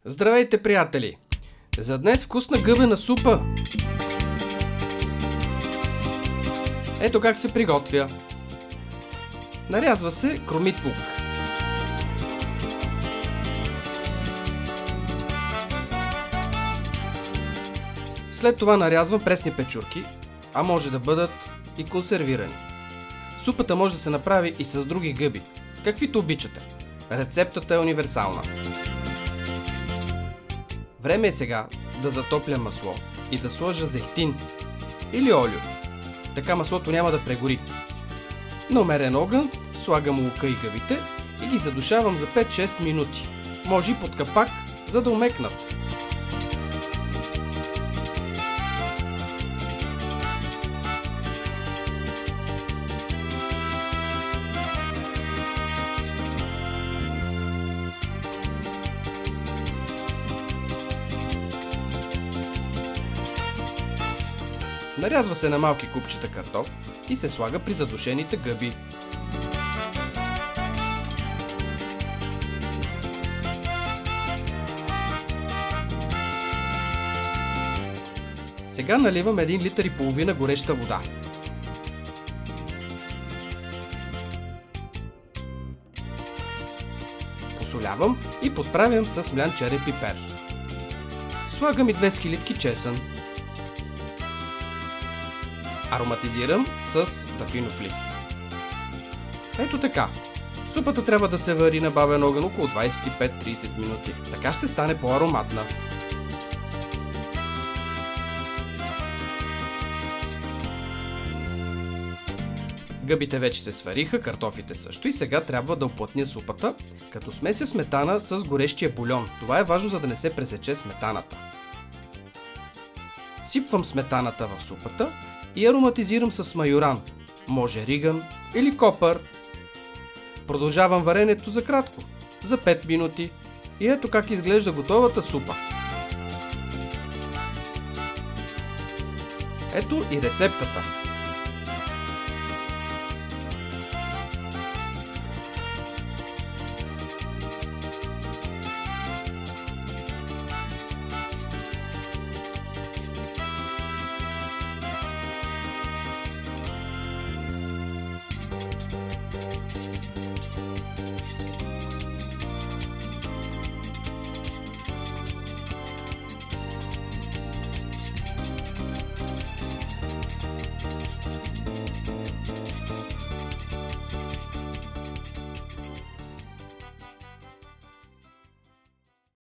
Здравейте, приятели! За днес вкусна гъбена супа! Ето как се приготвя. Нарязва се кромит лук. След това нарязвам пресни печурки, а може да бъдат и консервирани. Супата може да се направи и с други гъби, каквито обичате. Рецептата е универсална. Време е сега да затопля масло и да сложа зехтин или олио. Така маслото няма да прегори. На умерен огън слагам лука и гъбите и ги задушавам за 5-6 минути. Може и под капак, за да омекнат. Нарязва се на малки купчета картоф и се слага при задушените гъби. Сега наливам 1,5 литра гореща вода. Посолявам и подправям с млян черен пипер. Слагам и 2 скилитки чесън. Ароматизирам с дафинов лист. Ето така. Супата трябва да се вари на бавен огън около 25-30 минути. Така ще стане по-ароматна. Гъбите вече се свариха, картофите също и сега трябва да оплътня супата, като смеся сметана с горещия бульон. Това е важно, за да не се пресече сметаната. Сипвам сметаната в супата и ароматизирам с майоран, може риган или копър. Продължавам варенето за кратко, за 5 минути и ето как изглежда готовата супа. Ето и рецептата.